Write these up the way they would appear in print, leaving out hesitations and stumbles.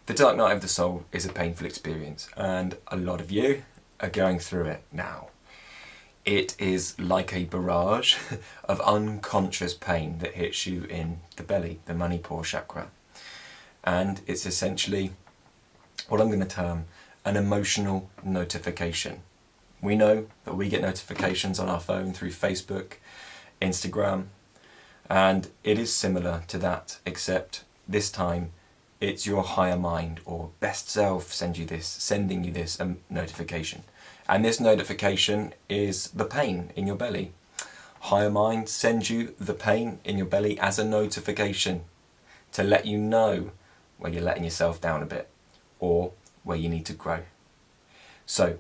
The dark night of the soul is a painful experience, and a lot of you are going through it now. It is like a barrage of unconscious pain that hits you in the belly, the Manipur chakra. And it's essentially what I'm going to term an emotional notification. We know that we get notifications on our phone through Facebook, Instagram, and it is similar to that, except this time it's your higher mind or best self sending you this notification. And this notification is the pain in your belly. Higher mind sends you the pain in your belly as a notification to let you know where you're letting yourself down a bit or where you need to grow. So,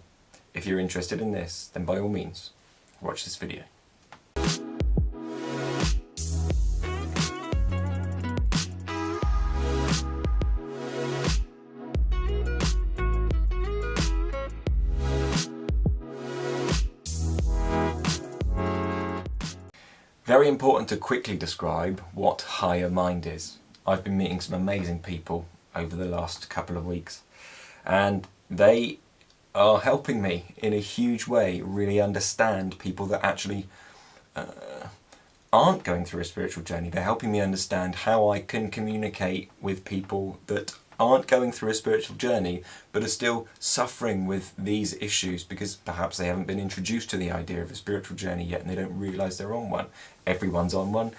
if you're interested in this, then by all means, watch this video. Very important to quickly describe what higher mind is. I've been meeting some amazing people over the last couple of weeks, and they are helping me in a huge way really understand people that actually aren't going through a spiritual journey. They're helping me understand how I can communicate with people that aren't going through a spiritual journey but are still suffering with these issues because perhaps they haven't been introduced to the idea of a spiritual journey yet and they don't realise they're on one. Everyone's on one.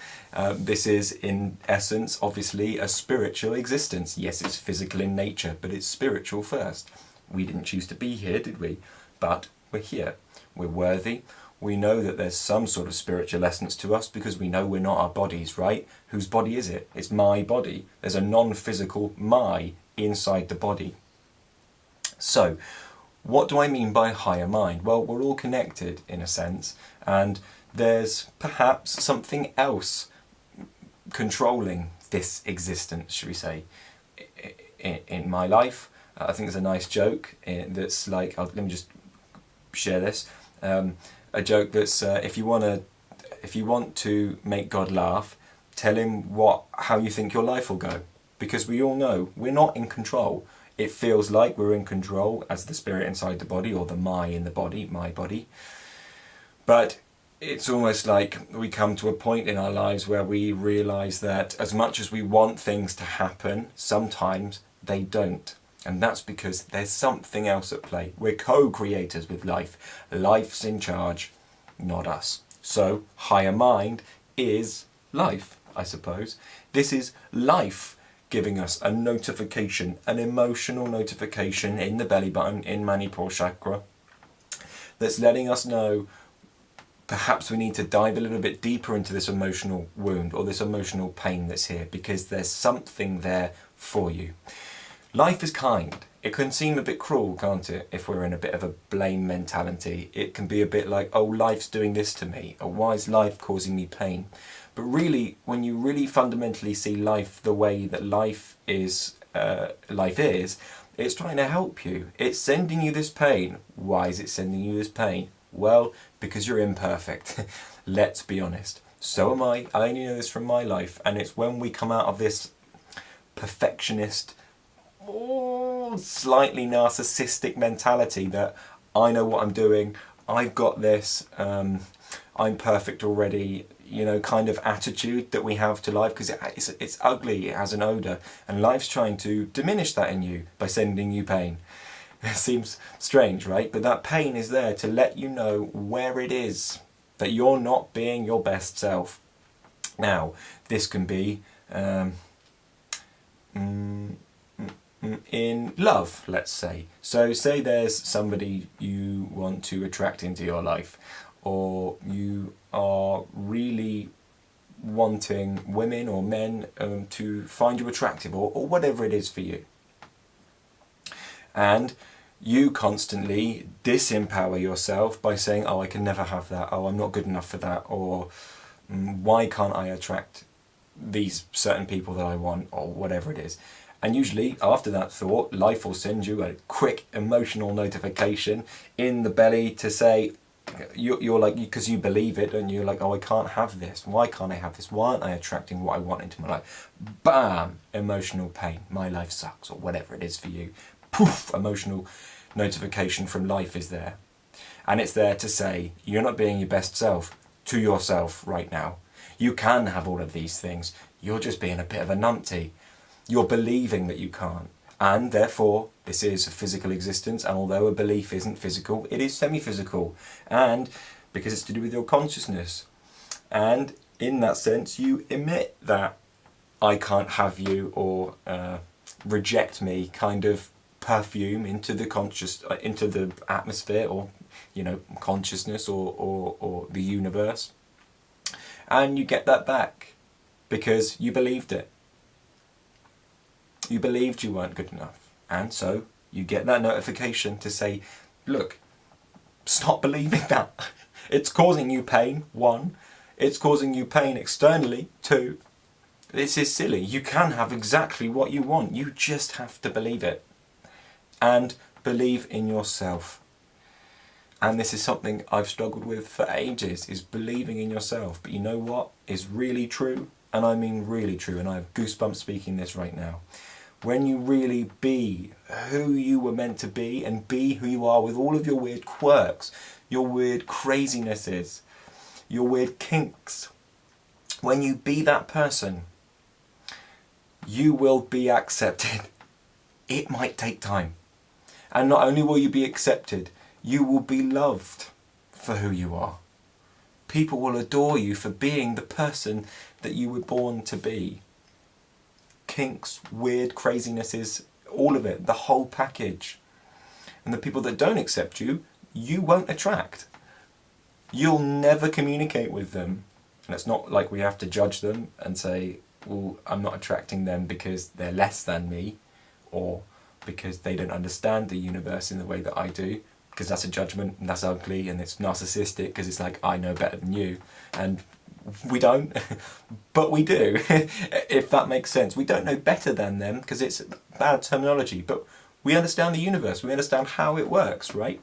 This is in essence obviously a spiritual existence. Yes, it's physical in nature, but it's spiritual first. We didn't choose to be here, did we? But we're here. We're worthy. We know that there's some sort of spiritual essence to us because we know we're not our bodies, right? Whose body is it? It's my body. There's a non-physical my inside the body. So, what do I mean by higher mind? Well, we're all connected in a sense, and there's perhaps something else controlling this existence, should we say. In my life, I think there's a nice joke that's like, let me just share this. A joke that's if you want to make God laugh, tell him how you think your life will go, because we all know we're not in control. It feels like we're in control as the spirit inside the body, or the my in the body, my body. But it's almost like we come to a point in our lives where we realise that as much as we want things to happen, sometimes they don't. And that's because there's something else at play. We're co-creators with life. Life's in charge, not us. So, higher mind is life, I suppose. This is life giving us a notification, an emotional notification in the belly button, in Manipur chakra, that's letting us know perhaps we need to dive a little bit deeper into this emotional wound or this emotional pain that's here, because there's something there for you. Life is kind. It can seem a bit cruel, can't it, if we're in a bit of a blame mentality. It can be a bit like, oh, life's doing this to me, or why is life causing me pain? But really, when you really fundamentally see life the way that life is, it's trying to help you. It's sending you this pain. Why is it sending you this pain? Well, because you're imperfect. Let's be honest. So am I. I only know this from my life, and it's when we come out of this perfectionist, slightly narcissistic mentality that I know what I'm doing, I've got this, I'm perfect already, kind of attitude that we have to life, because it's ugly, it has an odour, and life's trying to diminish that in you by sending you pain. It seems strange, right? But that pain is there to let you know where it is, that you're not being your best self. Now, this can be in love, let's say. So say there's somebody you want to attract into your life, or you are really wanting women or men to find you attractive, or whatever it is for you. And you constantly disempower yourself by saying, oh, I can never have that, oh, I'm not good enough for that, or why can't I attract these certain people that I want, or whatever it is. And usually after that thought, life will send you a quick emotional notification in the belly to say, you're like, because you believe it, and you're like, oh, I can't have this. Why can't I have this? Why aren't I attracting what I want into my life? Bam! Emotional pain. My life sucks, or whatever it is for you. Poof! Emotional notification from life is there. And it's there to say, you're not being your best self to yourself right now. You can have all of these things. You're just being a bit of a numpty. You're believing that you can't. And therefore, this is a physical existence, and although a belief isn't physical, it is semi-physical. And because it's to do with your consciousness. And in that sense, you emit that I can't have you, or reject me kind of perfume into the into the atmosphere, or consciousness, or the universe. And you get that back because you believed it. You believed you weren't good enough. And so you get that notification to say, look, stop believing that. It's causing you pain, 1. It's causing you pain externally, 2. This is silly. You can have exactly what you want. You just have to believe it. And believe in yourself. And this is something I've struggled with for ages, is believing in yourself. But you know what is really true? And I mean really true, and I have goosebumps speaking this right now. When you really be who you were meant to be, and be who you are with all of your weird quirks, your weird crazinesses, your weird kinks, when you be that person, you will be accepted. It might take time. And not only will you be accepted, you will be loved for who you are. People will adore you for being the person that you were born to be. Kinks, weird crazinesses, all of it, the whole package. And the people that don't accept you, you won't attract. You'll never communicate with them. And it's not like we have to judge them and say, well, I'm not attracting them because they're less than me, or because they don't understand the universe in the way that I do, because that's a judgment, and that's ugly, and it's narcissistic, because it's like, I know better than you. And we don't, but we do, if that makes sense. We don't know better than them, because it's bad terminology, but we understand the universe, we understand how it works, right?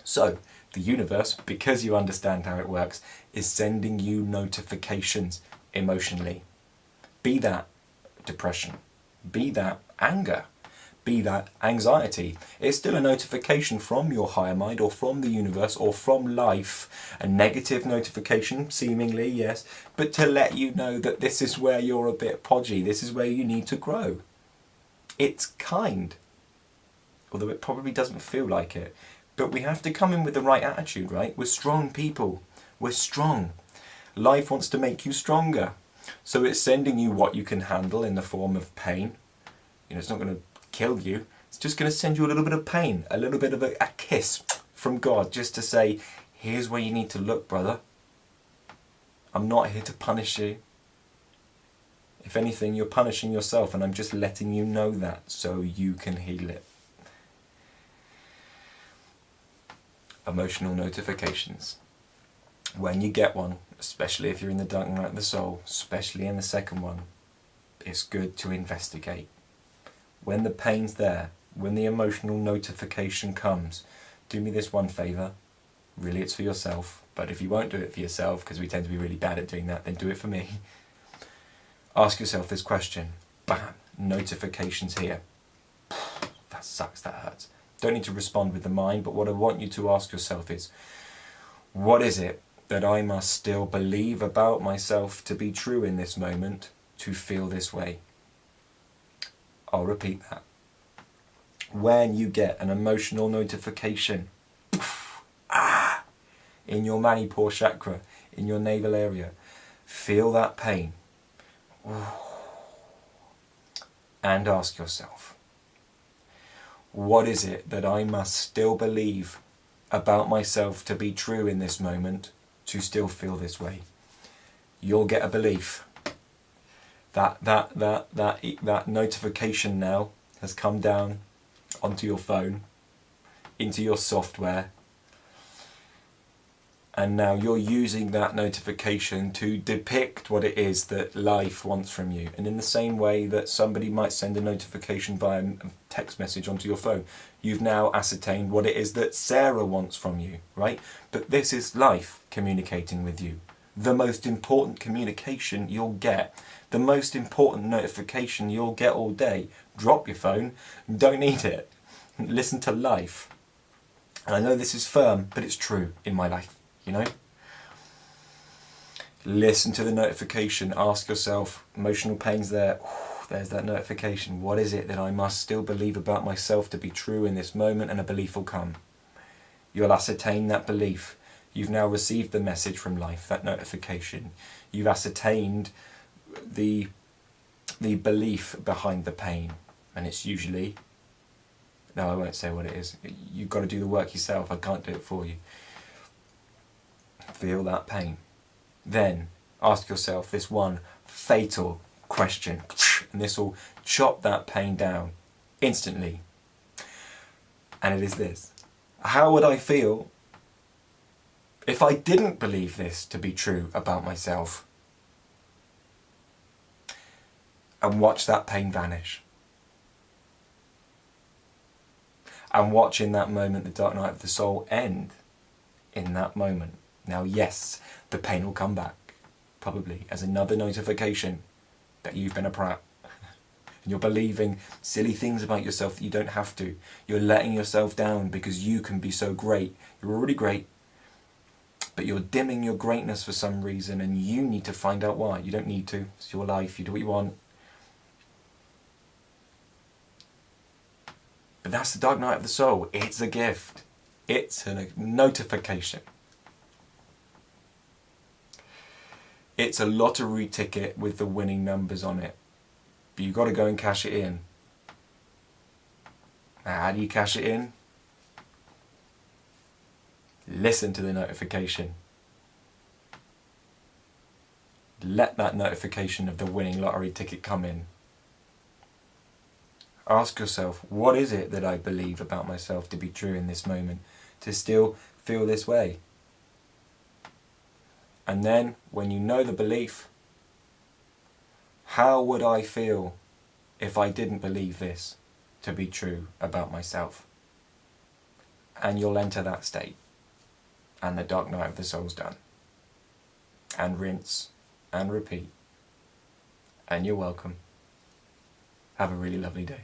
So, the universe, because you understand how it works, is sending you notifications emotionally. Be that depression, be that anger, be that anxiety. It's still a notification from your higher mind, or from the universe, or from life. A negative notification, seemingly, yes, but to let you know that this is where you're a bit podgy, this is where you need to grow. It's kind, although it probably doesn't feel like it. But we have to come in with the right attitude, right? We're strong people. We're strong. Life wants to make you stronger. So it's sending you what you can handle in the form of pain. It's not going to kill you. It's just going to send you a little bit of pain, a little bit of a kiss from God, just to say, here's where you need to look, brother. I'm not here to punish you. If anything, you're punishing yourself, and I'm just letting you know that so you can heal it. Emotional notifications. When you get one, especially if you're in the dark night of the soul, especially in the second one, it's good to investigate. When the pain's there, when the emotional notification comes, do me this one favour. Really, it's for yourself, but if you won't do it for yourself, because we tend to be really bad at doing that, then do it for me. Ask yourself this question. Bam! Notifications here. That sucks, that hurts. Don't need to respond with the mind, but what I want you to ask yourself is, what is it that I must still believe about myself to be true in this moment to feel this way? I'll repeat that. When you get an emotional notification, in your Manipur chakra, in your navel area, feel that pain. And ask yourself, what is it that I must still believe about myself to be true in this moment to still feel this way? You'll get a belief. That notification now has come down onto your phone, into your software, And now you're using that notification to depict what it is that life wants from you. And in the same way that somebody might send a notification via a text message onto your phone, you've now ascertained what it is that Sarah wants from you, right? But this is life communicating with you. The most important communication you'll get, the most important notification you'll get all day. Drop your phone, don't need it. Listen to life. And I know this is firm, but it's true in my life. You know? Listen to the notification, ask yourself, emotional pain's there, there's that notification, what is it that I must still believe about myself to be true in this moment, and a belief will come. You'll ascertain that belief. You've now received the message from life, that notification. You've ascertained the belief behind the pain, and it's usually, no, I won't say what it is, you've got to do the work yourself, I can't do it for you. Feel that pain. Then ask yourself this one fatal question, and this will chop that pain down instantly. And it is this: how would I feel if I didn't believe this to be true about myself? And watch that pain vanish. And watch in that moment the dark night of the soul end in that moment. Now, yes, the pain will come back, probably, as another notification that you've been a prat. And you're believing silly things about yourself that you don't have to. You're letting yourself down because you can be so great. You're already great, but you're dimming your greatness for some reason, and you need to find out why. You don't need to. It's your life. You do what you want. But that's the dark night of the soul. It's a gift. It's a notification. It's a lottery ticket with the winning numbers on it. But you've got to go and cash it in. Now, how do you cash it in? Listen to the notification. Let that notification of the winning lottery ticket come in. Ask yourself, what is it that I believe about myself to be true in this moment, to still feel this way? And then, when you know the belief, how would I feel if I didn't believe this to be true about myself? And you'll enter that state, and the dark night of the soul's done. And rinse, and repeat. And you're welcome. Have a really lovely day.